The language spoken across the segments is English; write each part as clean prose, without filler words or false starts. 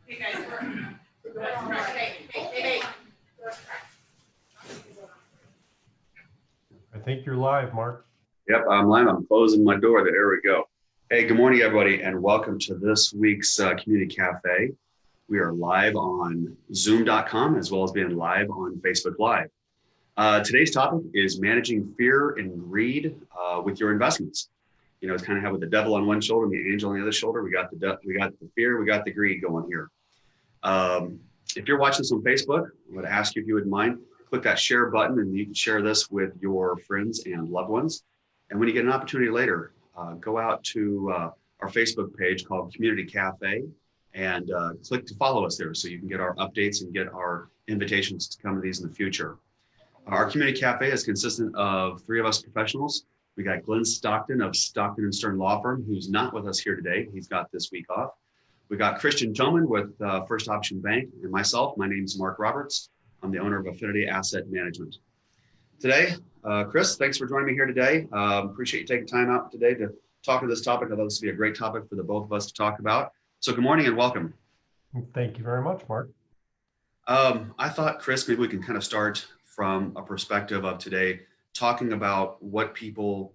Hey guys, hey. I think you're live, Mark. Yep, I'm live. I'm closing my door. There we go. Hey, good morning, everybody, and welcome to this week's Community Cafe. We are live on Zoom.com as well as being live on Facebook Live. Today's topic is managing fear and greed with your investments. You know, it's kind of how with the devil on one shoulder and the angel on the other shoulder. We got the fear, we got the greed going here. If you're watching this on Facebook, I would ask you if you would mind, click that share button and you can share this with your friends and loved ones. And when you get an opportunity later, go out to our Facebook page called Community Cafe and click to follow us there so you can get our updates and get our invitations to come to these in the future. Our Community Cafe is consistent of three of us professionals. We got Glenn Stockton of Stockton & Stern Law Firm, who's not with us here today. He's got this week off. We got Christian Toman with First Option Bank, and myself. My name is Mark Roberts. I'm the owner of Affinity Asset Management. Today, Chris, thanks for joining me here today. Appreciate you taking time out today to talk to this topic. I thought this would be a great topic for the both of us to talk about. So good morning and welcome. Thank you very much, Mark. I thought, Chris, maybe we can kind of start from a perspective of today, talking about what people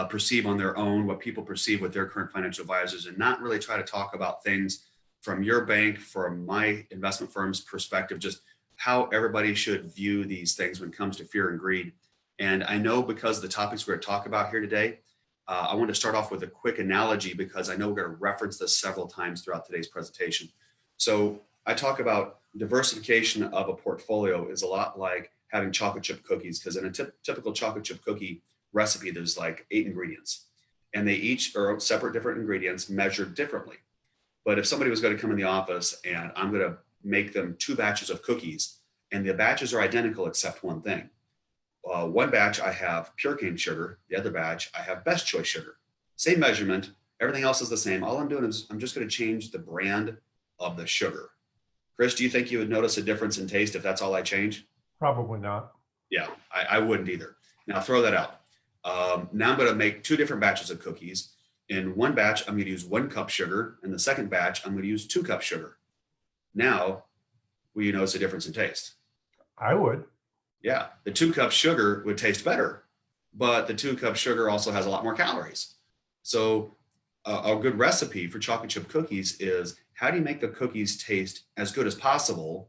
perceive on their own, what people perceive with their current financial advisors, and not really try to talk about things from your bank, from my investment firm's perspective, just how everybody should view these things when it comes to fear and greed. And I know because of the topics we're going to talk about here today, I want to start off with a quick analogy because I know we're going to reference this several times throughout today's presentation. So I talk about diversification of a portfolio is a lot like having chocolate chip cookies, because in a typical chocolate chip cookie recipe, there's like 8 ingredients and they each are separate different ingredients measured differently. But if somebody was going to come in the office and I'm going to make them 2 batches of cookies and the batches are identical except one thing. One batch I have pure cane sugar, the other batch I have best choice sugar. Same measurement, everything else is the same. All I'm doing is I'm just going to change the brand of the sugar. Chris, do you think you would notice a difference in taste if that's all I change? Probably not. Yeah, I wouldn't either. Now throw that out. Now I'm going to make 2 different batches of cookies. In one batch, I'm going to use 1 cup sugar. In the second batch, I'm going to use 2 cups sugar. Now, will you notice a difference in taste? I would. Yeah, the 2 cups sugar would taste better, but the 2 cups sugar also has a lot more calories. So a good recipe for chocolate chip cookies is how do you make the cookies taste as good as possible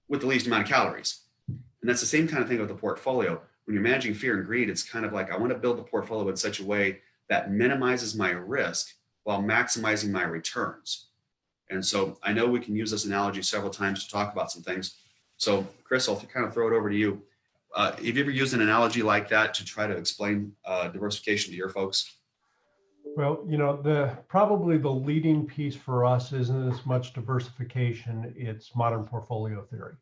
with the least amount of calories? And that's the same kind of thing with the portfolio. When you're managing fear and greed, it's kind of like I want to build the portfolio in such a way that minimizes my risk while maximizing my returns. And so I know we can use this analogy several times to talk about some things. So Chris, I'll kind of throw it over to you. Have you ever used an analogy like that to try to explain diversification to your folks? Well, you know, probably the leading piece for us isn't as much diversification, it's modern portfolio theory.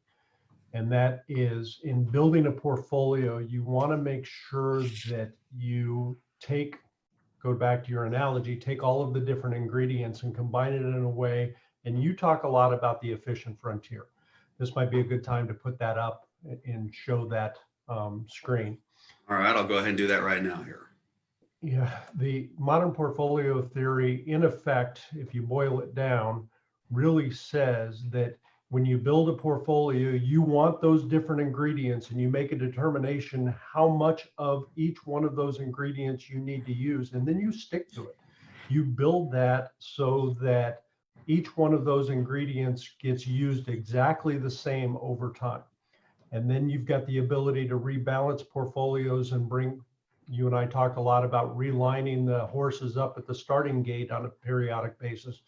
And that is in building a portfolio, you want to make sure that you go back to your analogy, take all of the different ingredients and combine it in a way. And you talk a lot about the efficient frontier. This might be a good time to put that up and show that screen. All right, I'll go ahead and do that right now here. Yeah, the modern portfolio theory, in effect, if you boil it down, really says that when you build a portfolio, you want those different ingredients and you make a determination how much of each one of those ingredients you need to use, and then you stick to it. You build that so that each one of those ingredients gets used exactly the same over time. And then you've got the ability to rebalance portfolios and you and I talk a lot about relining the horses up at the starting gate on a periodic basis.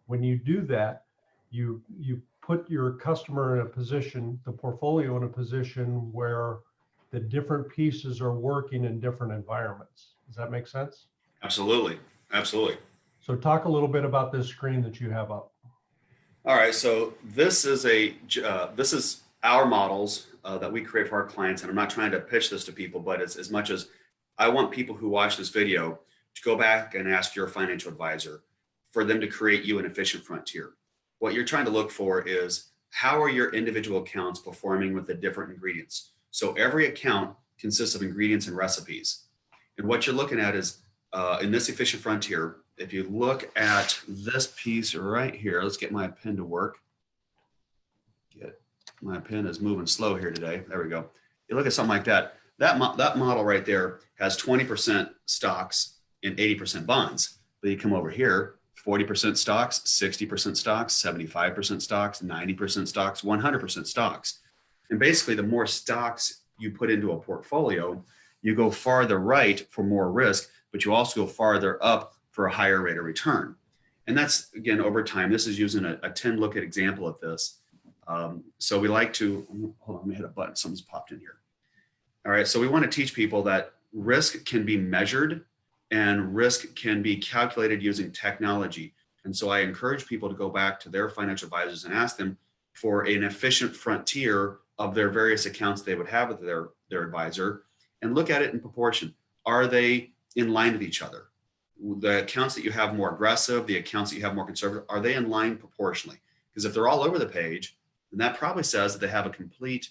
When you do that, you put your customer in a position, the portfolio in a position where the different pieces are working in different environments. Does that make sense? Absolutely, absolutely. So talk a little bit about this screen that you have up. All right, so this is our models that we create for our clients, and I'm not trying to pitch this to people, but it's as much as I want people who watch this video to go back and ask your financial advisor for them to create you an efficient frontier. What you're trying to look for is how are your individual accounts performing with the different ingredients? So every account consists of ingredients and recipes. And what you're looking at is in this efficient frontier, if you look at this piece right here, let's get my pen to work. get my pen is moving slow here today. There we go. You look at something like that. That model right there has 20% stocks and 80% bonds. But you come over here, 40% stocks, 60% stocks, 75% stocks, 90% stocks, 100% stocks. And basically, the more stocks you put into a portfolio, you go farther right for more risk, but you also go farther up for a higher rate of return. And that's, again, over time. This is using a 10 look at example of this. So we like to, hold on, let me hit a button. Something's popped in here. All right, so we want to teach people that risk can be measured and risk can be calculated using technology. And so I encourage people to go back to their financial advisors and ask them for an efficient frontier of their various accounts they would have with their advisor and look at it in proportion. Are they in line with each other? The accounts that you have more aggressive, the accounts that you have more conservative, are they in line proportionally? Because if they're all over the page, then that probably says that they have a complete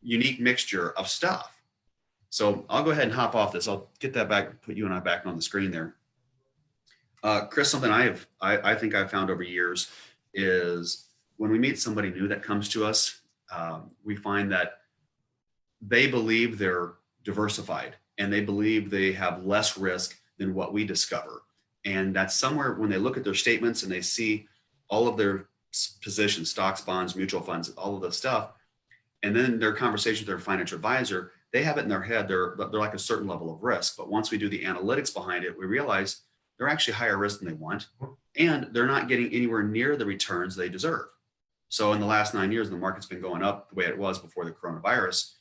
unique mixture of stuff. So I'll go ahead and hop off this. I'll get that back, put you and I back on the screen there. Chris, something I think I've found over years is when we meet somebody new that comes to us, we find that they believe they're diversified and they believe they have less risk than what we discover. And that's somewhere when they look at their statements and they see all of their positions, stocks, bonds, mutual funds, all of this stuff, and then their conversation with their financial advisor, they have it in their head, they're like a certain level of risk. But once we do the analytics behind it, we realize they're actually higher risk than they want, and they're not getting anywhere near the returns they deserve. So in the last 9 years, the market's been going up the way it was before the coronavirus.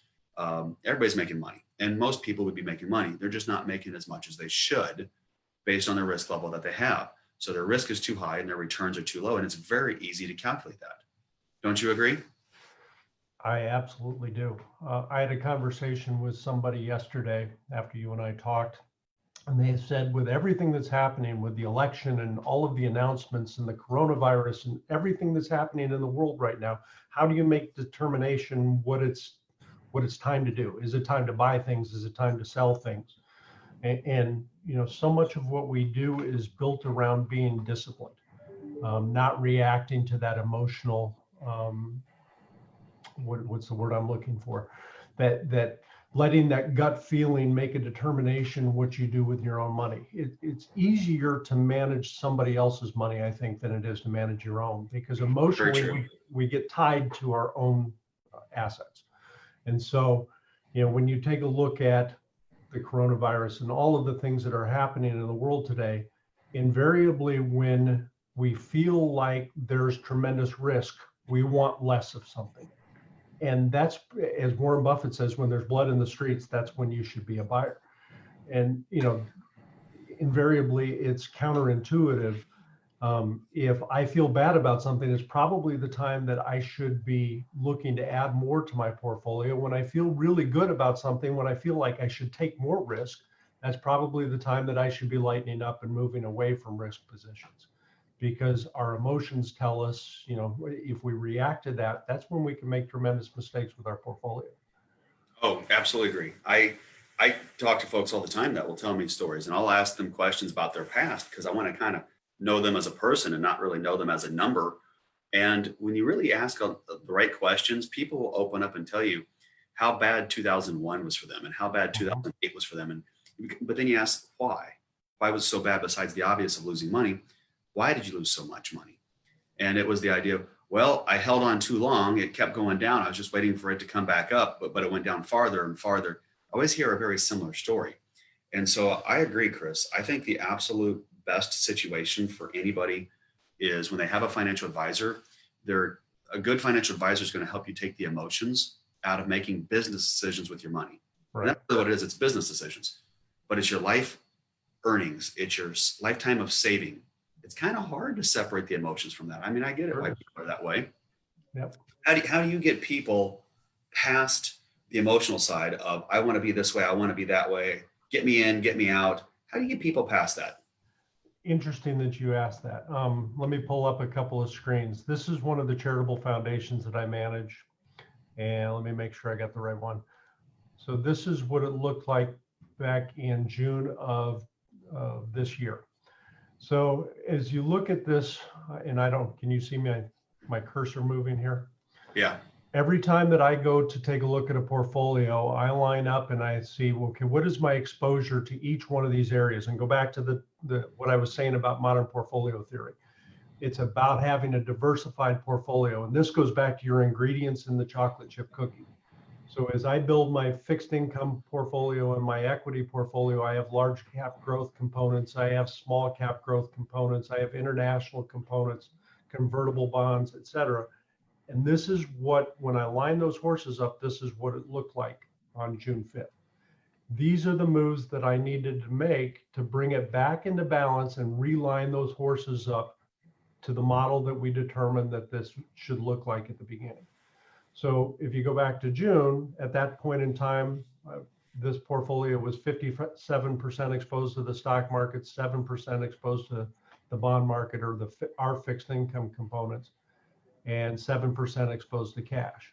Everybody's making money, and most people would be making money. They're just not making as much as they should based on the risk level that they have. So their risk is too high and their returns are too low, and it's very easy to calculate that. Don't you agree? I absolutely do. I had a conversation with somebody yesterday after you and I talked, and they said with everything that's happening with the election and all of the announcements and the coronavirus and everything that's happening in the world right now, how do you make determination what it's time to do? Is it time to buy things? Is it time to sell things? And you know, so much of what we do is built around being disciplined, not reacting to that emotional, what's the word I'm looking for? That letting that gut feeling make a determination what you do with your own money. It's easier to manage somebody else's money, I think, than it is to manage your own, because emotionally we get tied to our own assets. And so, you know, when you take a look at the coronavirus and all of the things that are happening in the world today, invariably when we feel like there's tremendous risk, we want less of something. And that's, as Warren Buffett says, when there's blood in the streets, that's when you should be a buyer. And, you know, invariably it's counterintuitive. If I feel bad about something, it's probably the time that I should be looking to add more to my portfolio. When I feel really good about something, when I feel like I should take more risk, that's probably the time that I should be lightening up and moving away from risk positions. Because our emotions tell us, you know, if we react to that, that's when we can make tremendous mistakes with our portfolio. Oh, absolutely agree. I talk to folks all the time that will tell me stories, and I'll ask them questions about their past because I want to kind of know them as a person and not really know them as a number. And when you really ask the right questions, people will open up and tell you how bad 2001 was for them and how bad 2008 was for them. But then you ask why was it so bad besides the obvious of losing money? Why did you lose so much money? And it was the idea of, well, I held on too long. It kept going down. I was just waiting for it to come back up, but it went down farther and farther. I always hear a very similar story. And so I agree, Chris. I think the absolute best situation for anybody is when they have a financial advisor. A good financial advisor is going to help you take the emotions out of making business decisions with your money. Right. And that's really what it is. It's business decisions, but it's your life earnings. It's your lifetime of saving. It's kind of hard to separate the emotions from that. I mean, I get it why people are that way. Yep. How do you get people past the emotional side of, I want to be this way, I want to be that way, get me in, get me out? How do you get people past that? Interesting that you asked that. Let me pull up a couple of screens. This is one of the charitable foundations that I manage. And let me make sure I got the right one. So this is what it looked like back in June of this year. So as you look at this, and can you see my cursor moving here? Yeah. Every time that I go to take a look at a portfolio, I line up and I see, okay, what is my exposure to each one of these areas? And go back to the what I was saying about modern portfolio theory. It's about having a diversified portfolio. And this goes back to your ingredients in the chocolate chip cookie. So as I build my fixed income portfolio and my equity portfolio, I have large cap growth components, I have small cap growth components, I have international components, convertible bonds, et cetera. And this is what, when I line those horses up, this is what it looked like on June 5th. These are the moves that I needed to make to bring it back into balance and reline those horses up to the model that we determined that this should look like at the beginning. So if you go back to June, at that point in time, this portfolio was 57% exposed to the stock market, 7% exposed to the bond market or our fixed income components, and 7% exposed to cash.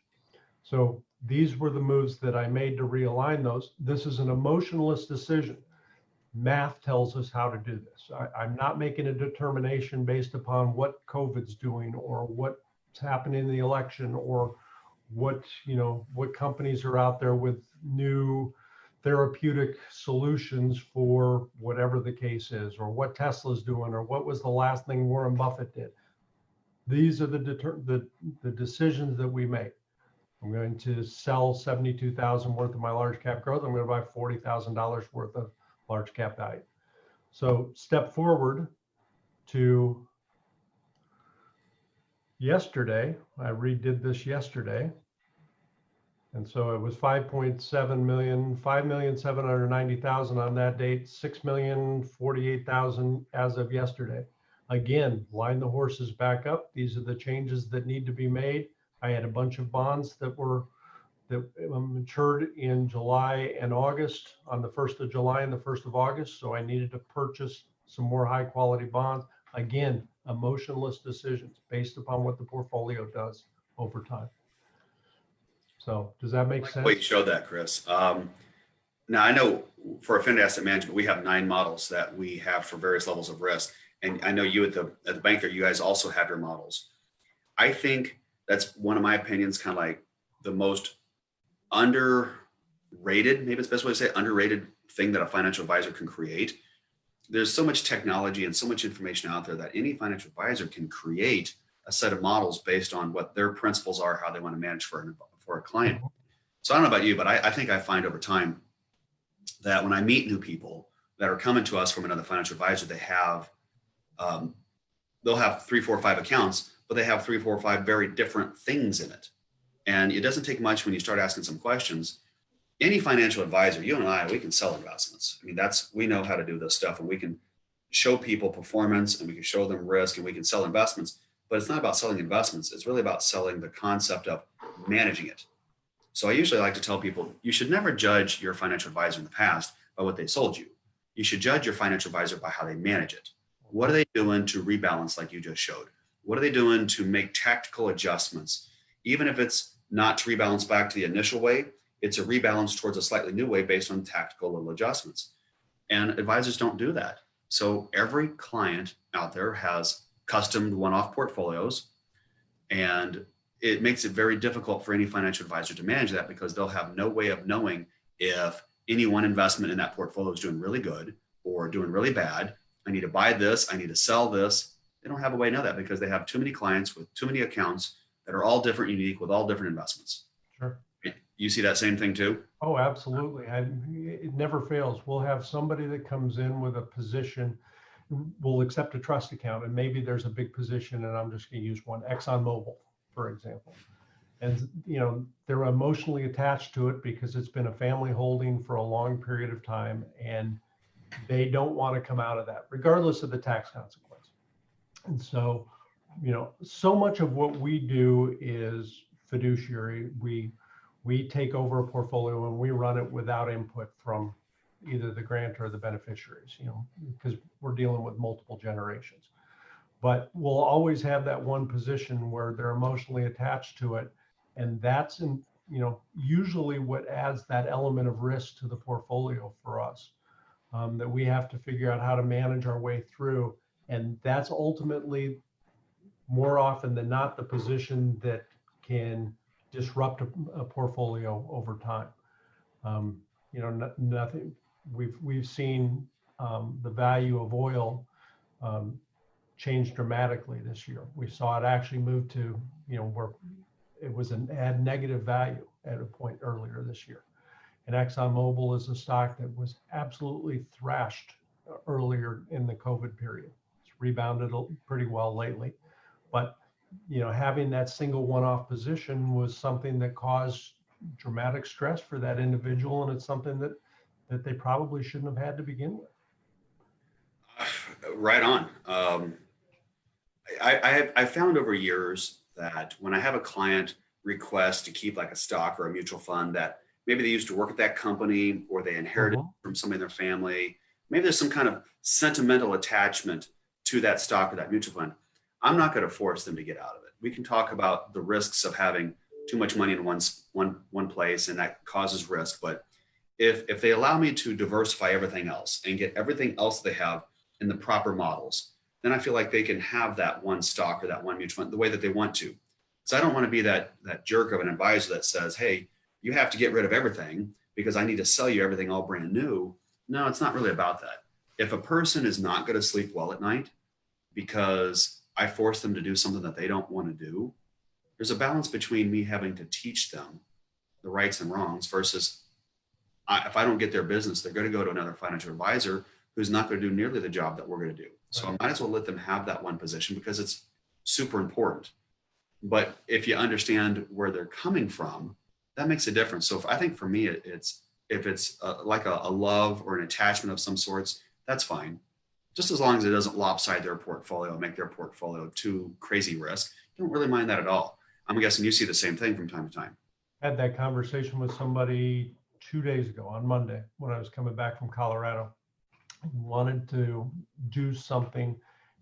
So these were the moves that I made to realign those. This is an emotionless decision. Math tells us how to do this. I'm not making a determination based upon what COVID's doing or what's happening in the election or what companies are out there with new therapeutic solutions for whatever the case is, or what Tesla's doing, or what was the last thing Warren Buffett did. These are the decisions that we make. I'm going to sell 72,000 worth of my large cap growth. I'm going to buy $40,000 worth of large cap value. So step forward to yesterday. I redid this yesterday. And so it was 5.7 million, 5,790,000 on that date, 6,048,000 as of yesterday. Again, line the horses back up. These are the changes that need to be made. I had a bunch of bonds that matured in July and August, on the 1st of July and the 1st of August. So I needed to purchase some more high quality bonds. Again, emotionless decisions based upon what the portfolio does over time. So does that make sense? Well, you showed that, Chris. Now I know for Affinity Asset Management, we have 9 models that we have for various levels of risk. And I know you at the bank there, you guys also have your models. I think that's one of my opinions, kind of like the most underrated, maybe it's the best way to say it, underrated thing that a financial advisor can create. There's so much technology and so much information out there that any financial advisor can create a set of models based on what their principles are, how they want to manage for a client. So I don't know about you, but I think I find over time that when I meet new people that are coming to us from another financial advisor, they have, they'll have 3, 4, 5 accounts, but they have 3, 4, 5 very different things in it. And it doesn't take much when you start asking some questions. Any financial advisor, you and I, we can sell investments. I mean, we know how to do this stuff, and we can show people performance and we can show them risk and we can sell investments, but it's not about selling investments. It's really about selling the concept of managing it. So I usually like to tell people, you should never judge your financial advisor in the past by what they sold you. You should judge your financial advisor by how they manage it. What are they doing to rebalance like you just showed? What are they doing to make tactical adjustments? Even if it's not to rebalance back to the initial way, it's a rebalance towards a slightly new way based on tactical little adjustments. And advisors don't do that. So every client out there has custom one-off portfolios, and it makes it very difficult for any financial advisor to manage that because they'll have no way of knowing if any one investment in that portfolio is doing really good or doing really bad. I need to buy this, I need to sell this. They don't have a way to know that because they have too many clients with too many accounts that are all different, unique, with all different investments. Sure. You see that same thing too? Oh, absolutely. It never fails. We'll have somebody that comes in with a position, will accept a trust account, and maybe there's a big position, and I'm just going to use one, ExxonMobil, for example. And, they're emotionally attached to it because it's been a family holding for a long period of time, and they don't want to come out of that, regardless of the tax consequence. And so, so much of what we do is fiduciary. We take over a portfolio and we run it without input from either the grantor or the beneficiaries, because we're dealing with multiple generations. But we'll always have that one position where they're emotionally attached to it. And that's usually what adds that element of risk to the portfolio for us, that we have to figure out how to manage our way through. And that's ultimately, more often than not, the position that can disrupt a portfolio over time. Nothing. We've seen the value of oil change dramatically this year. We saw it actually move to where it was had negative value at a point earlier this year. And ExxonMobil is a stock that was absolutely thrashed earlier in the COVID period. It's rebounded pretty well lately, but having that single one-off position was something that caused dramatic stress for that individual, and it's something that they probably shouldn't have had to begin with. Right on. I found over years that when I have a client request to keep like a stock or a mutual fund that maybe they used to work at that company or they inherited from somebody in their family, maybe there's some kind of sentimental attachment to that stock or that mutual fund, I'm not going to force them to get out of it. We can talk about the risks of having too much money in one place, and that causes risk. But if they allow me to diversify everything else and get everything else they have in the proper models, then I feel like they can have that one stock or that one mutual fund the way that they want to. So I don't want to be that jerk of an advisor that says, hey, you have to get rid of everything because I need to sell you everything all brand new. No, it's not really about that. If a person is not going to sleep well at night because I force them to do something that they don't want to do, there's a balance between me having to teach them the rights and wrongs versus if I don't get their business, they're going to go to another financial advisor who's not going to do nearly the job that we're going to do. So I might as well let them have that one position because it's super important. But if you understand where they're coming from, that makes a difference. So I think for me, if it's like a love or an attachment of some sorts, that's fine. Just as long as it doesn't lopside their portfolio, make their portfolio too crazy risk. Don't really mind that at all. I'm guessing you see the same thing from time to time. I had that conversation with somebody 2 days ago on Monday when I was coming back from Colorado. I wanted to do something.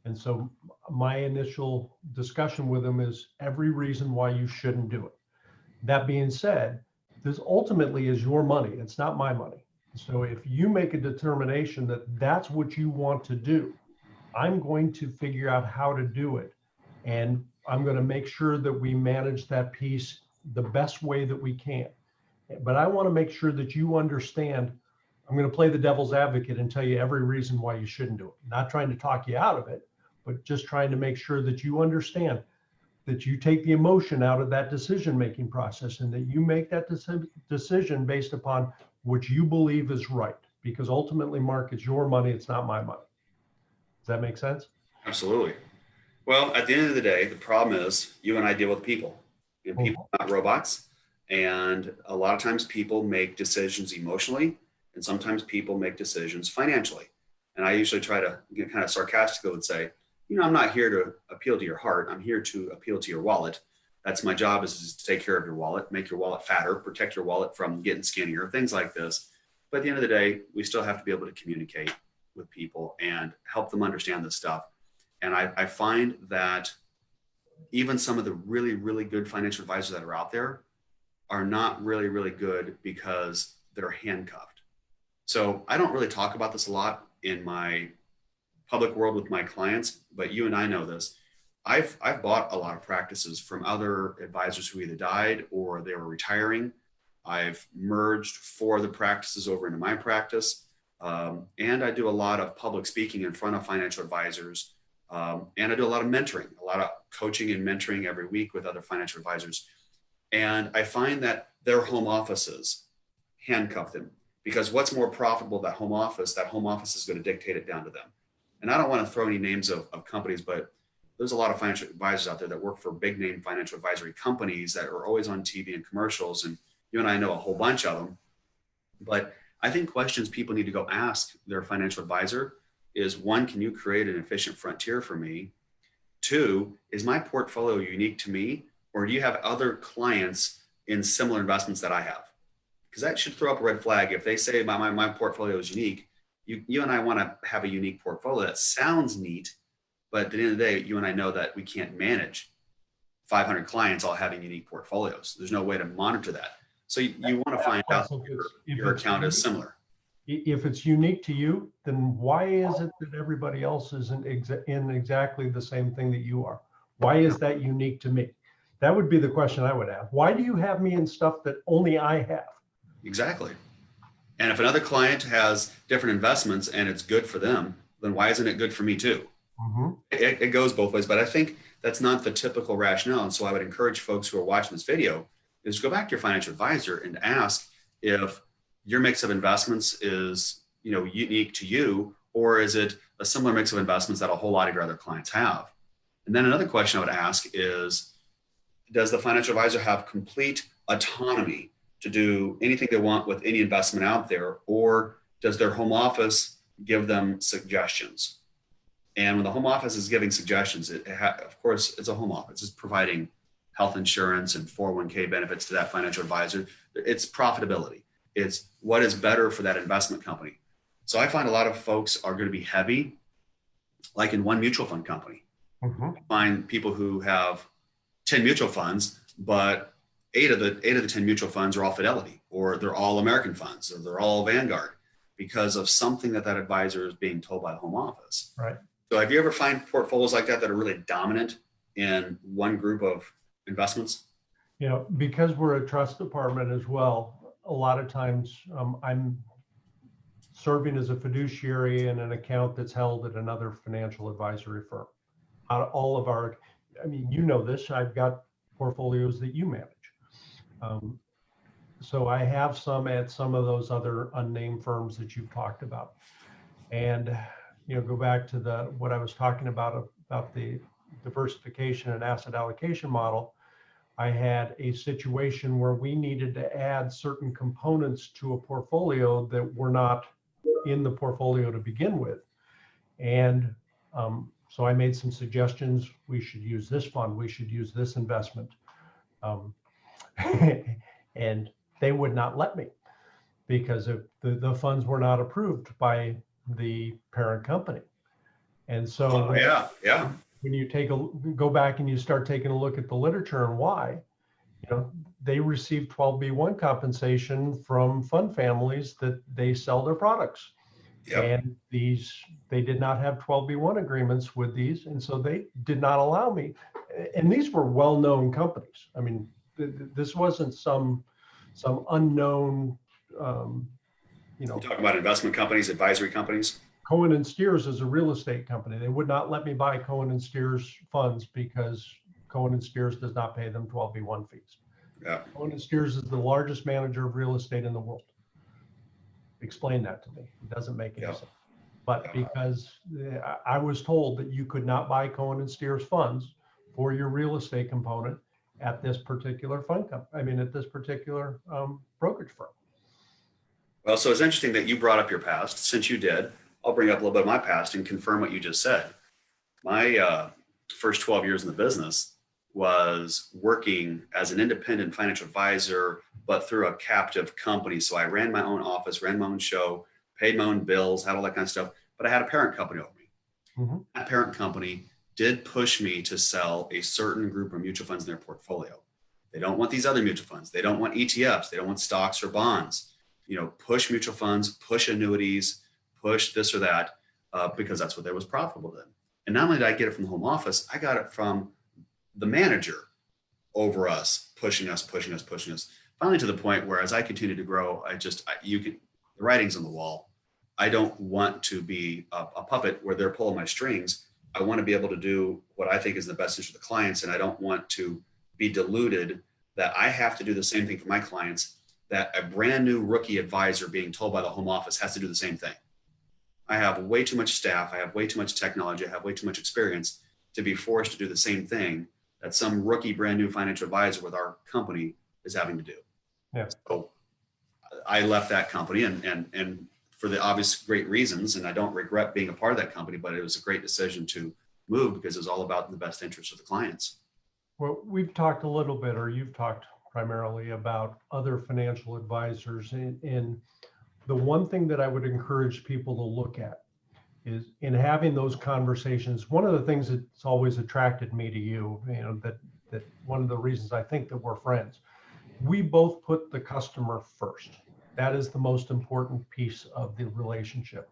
And so my initial discussion with them is every reason why you shouldn't do it. That being said, this ultimately is your money. It's not my money. So if you make a determination that that's what you want to do, I'm going to figure out how to do it. And I'm going to make sure that we manage that piece the best way that we can. But I want to make sure that you understand, I'm going to play the devil's advocate and tell you every reason why you shouldn't do it. Not trying to talk you out of it, but just trying to make sure that you understand that you take the emotion out of that decision-making process and that you make that decision based upon what you believe is right. Because ultimately, Mark, it's your money, it's not my money. Does that make sense? Absolutely. Well, at the end of the day, the problem is you and I deal with people. And people are not robots. And a lot of times people make decisions emotionally, and sometimes people make decisions financially. And I usually try to get kind of sarcastically and say, I'm not here to appeal to your heart. I'm here to appeal to your wallet. That's my job, is to take care of your wallet, make your wallet fatter, protect your wallet from getting skinnier, things like this. But at the end of the day, we still have to be able to communicate with people and help them understand this stuff. And I find that even some of the really, really good financial advisors that are out there are not really, really good because they're handcuffed. So I don't really talk about this a lot in my public world with my clients, but you and I know this. I've bought a lot of practices from other advisors who either died or they were retiring. I've merged 4 of the practices over into my practice. And I do a lot of public speaking in front of financial advisors. And I do a lot of mentoring, a lot of coaching and mentoring every week with other financial advisors. And I find that their home offices handcuff them, because what's more profitable, that home office is going to dictate it down to them. And I don't want to throw any names of companies, but there's a lot of financial advisors out there that work for big name financial advisory companies that are always on TV and commercials. And you and I know a whole bunch of them. But I think questions people need to go ask their financial advisor is, 1, can you create an efficient frontier for me? 2, is my portfolio unique to me? Or do you have other clients in similar investments that I have? Because that should throw up a red flag. If they say my portfolio is unique, you and I want to have a unique portfolio. That sounds neat, but at the end of the day, you and I know that we can't manage 500 clients all having unique portfolios. There's no way to monitor that. So you want to find out if your account is similar. If it's unique to you, then why is it that everybody else isn't in exactly the same thing that you are? Why is that unique to me? That would be the question I would ask. Why do you have me in stuff that only I have? Exactly. And if another client has different investments and it's good for them, then why isn't it good for me too? Mm-hmm. It goes both ways, but I think that's not the typical rationale. And so I would encourage folks who are watching this video is go back to your financial advisor and ask if your mix of investments is, unique to you, or is it a similar mix of investments that a whole lot of your other clients have? And then another question I would ask is, does the financial advisor have complete autonomy to do anything they want with any investment out there, or does their home office give them suggestions? And when the home office is giving suggestions, of course, it's a home office. It's providing health insurance and 401k benefits to that financial advisor. It's profitability. It's what is better for that investment company. So I find a lot of folks are going to be heavy, like in one mutual fund company. Mm-hmm. I find people who have 10 mutual funds, but eight of the 10 mutual funds are all Fidelity, or they're all American funds, or they're all Vanguard, because of something that advisor is being told by the home office. Right. So have you ever find portfolios like that are really dominant in one group of investments? Because we're a trust department as well, a lot of times I'm serving as a fiduciary in an account that's held at another financial advisory firm. Out of all of our, this, I've got portfolios that you manage. So I have some at some of those other unnamed firms that you've talked about. And go back to what I was talking about the diversification and asset allocation model. I had a situation where we needed to add certain components to a portfolio that were not in the portfolio to begin with. And so I made some suggestions. We should use this fund. We should use this investment. And they would not let me because the funds were not approved by the parent company. And so when you go back and you start taking a look at the literature and why, they receive 12B1 compensation from fund families that they sell their products. Yep. And they did not have 12B1 agreements with these. And so they did not allow me. And these were well-known companies. I mean, this wasn't some unknown, You're talking about investment companies, advisory companies. Cohen and Steers is a real estate company. They would not let me buy Cohen and Steers funds because Cohen and Steers does not pay them 12B1 fees. Yeah. Cohen and Steers is the largest manager of real estate in the world. Explain that to me. It doesn't make any sense. But because I was told that you could not buy Cohen and Steers funds for your real estate component at this particular at this particular brokerage firm. Well, so it's interesting that you brought up your past. Since you did, I'll bring up a little bit of my past and confirm what you just said. My first 12 years in the business was working as an independent financial advisor, but through a captive company. So I ran my own office, ran my own show, paid my own bills, had all that kind of stuff, but I had a parent company over me. Mm-hmm. That parent company did push me to sell a certain group of mutual funds in their portfolio. They don't want these other mutual funds. They don't want ETFs. They don't want stocks or bonds. Push mutual funds, push annuities, push this or that, because that's what they was profitable then. And not only did I get it from the home office, I got it from the manager over us, pushing us. Finally, to the point where as I continued to grow, the writing's on the wall. I don't want to be a puppet where they're pulling my strings. I want to be able to do what I think is in the best interest of the clients. And I don't want to be deluded that I have to do the same thing for my clients, that a brand new rookie advisor being told by the home office has to do the same thing. I have way too much staff. I have way too much technology. I have way too much experience to be forced to do the same thing that some rookie brand new financial advisor with our company is having to do. Yeah. So I left that company and for the obvious great reasons, and I don't regret being a part of that company, but it was a great decision to move because it was all about the best interest of the clients. Well, we've talked a little bit, or you've talked primarily about other financial advisors. And the one thing that I would encourage people to look at is in having those conversations. One of the things that's always attracted me to you, that one of the reasons I think that we're friends, we both put the customer first. That is the most important piece of the relationship.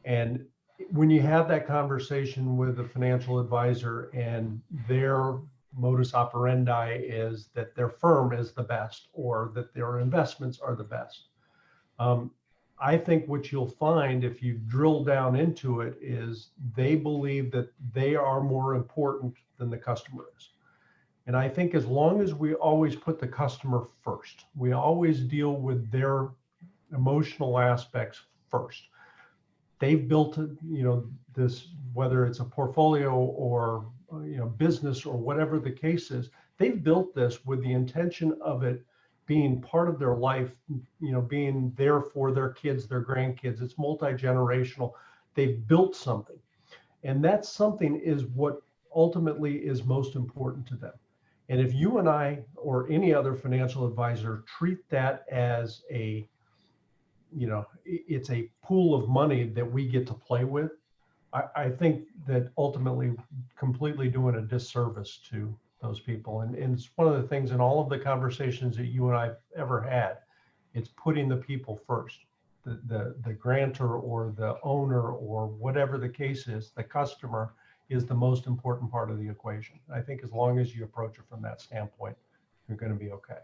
And when you have that conversation with a financial advisor and they're modus operandi is that their firm is the best or that their investments are the best. I think what you'll find if you drill down into it is they believe that they are more important than the customer is. And I think as long as we always put the customer first, we always deal with their emotional aspects first. They've built, this, whether it's a portfolio or, business or whatever the case is, they've built this with the intention of it being part of their life, being there for their kids, their grandkids. It's multi-generational. They've built something. And that something is what ultimately is most important to them. And if you and I or any other financial advisor treat that as it's a pool of money that we get to play with, I think that ultimately completely doing a disservice to those people. And it's one of the things in all of the conversations that you and I've ever had, it's putting the people first. The grantor or the owner or whatever the case is, the customer is the most important part of the equation. I think as long as you approach it from that standpoint, you're going to be okay.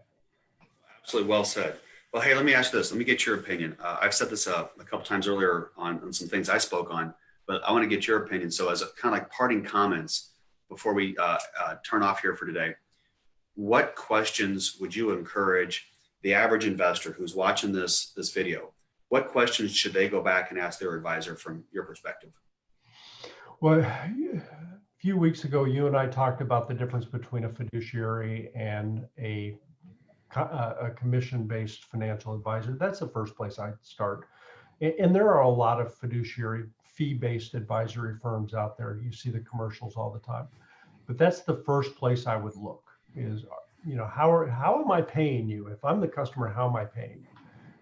Absolutely, well said. Well, hey, let me ask you this. Let me get your opinion. I've said this a couple times earlier on some things I spoke on, but I want to get your opinion. So as a kind of like parting comments before we turn off here for today, what questions would you encourage the average investor who's watching this video? What questions should they go back and ask their advisor from your perspective? Well, a few weeks ago, you and I talked about the difference between a fiduciary and a commission-based financial advisor. That's the first place I'd start. And there are a lot of fiduciary fee-based advisory firms out there. You see the commercials all the time. But that's the first place I would look is, how am I paying you? If I'm the customer, how am I paying you?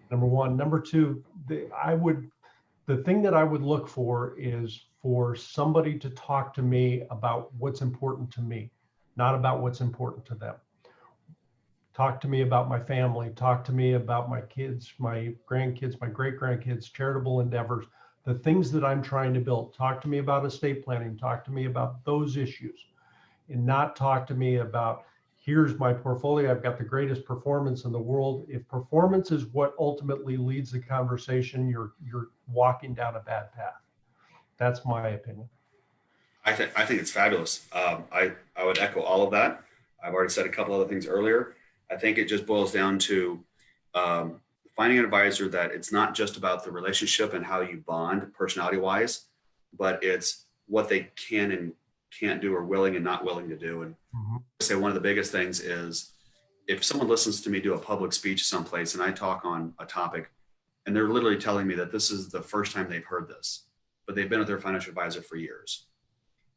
Number one. Number two, the thing that I would look for is for somebody to talk to me about what's important to me, not about what's important to them. Talk to me about my family, talk to me about my kids, my grandkids, my great-grandkids, charitable endeavors, the things that I'm trying to build. Talk to me about estate planning, talk to me about those issues, and not talk to me about, here's my portfolio, I've got the greatest performance in the world. If performance is what ultimately leads the conversation, you're walking down a bad path. That's my opinion. I think it's fabulous. I would echo all of that. I've already said a couple other things earlier. I think it just boils down to finding an advisor that it's not just about the relationship and how you bond personality wise, but it's what they can and can't do or willing and not willing to do. And I say one of the biggest things is if someone listens to me do a public speech someplace and I talk on a topic and they're literally telling me that this is the first time they've heard this, but they've been with their financial advisor for years,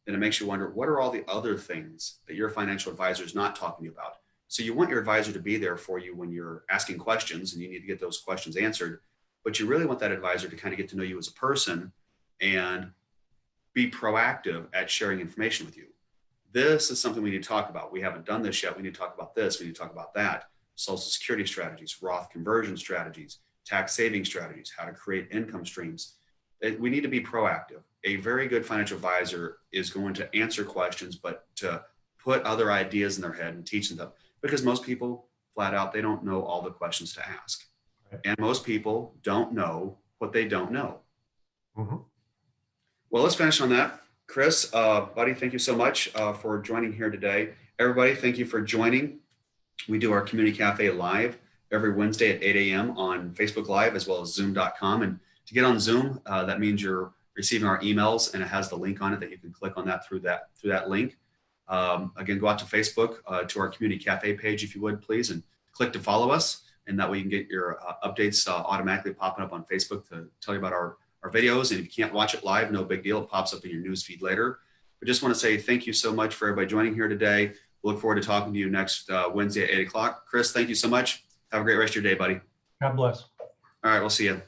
then it makes you wonder, what are all the other things that your financial advisor is not talking about? So you want your advisor to be there for you when you're asking questions and you need to get those questions answered, but you really want that advisor to kind of get to know you as a person and be proactive at sharing information with you. This is something we need to talk about. We haven't done this yet. We need to talk about this. We need to talk about that. Social Security strategies, Roth conversion strategies, tax saving strategies, how to create income streams. We need to be proactive. A very good financial advisor is going to answer questions, but to put other ideas in their head and teach them. Because most people, flat out, they don't know all the questions to ask. Right. And most people don't know what they don't know. Well, let's finish on that. Chris, buddy, thank you so much for joining here today. Everybody, thank you for joining. We do our Community Cafe live every Wednesday at 8 a.m. on Facebook Live as well as Zoom.com. And to get on Zoom, that means you're receiving our emails and it has the link on it that you can click on that through that link. Again, go out to Facebook, to our Community Cafe page, if you would, please, and click to follow us. And that way you can get your updates automatically popping up on Facebook to tell you about our videos. And if you can't watch it live, no big deal. It pops up in your news feed later. But just want to say thank you so much for everybody joining here today. Look forward to talking to you next Wednesday at 8 o'clock. Chris, thank you so much. Have a great rest of your day, buddy. God bless. All right, we'll see you.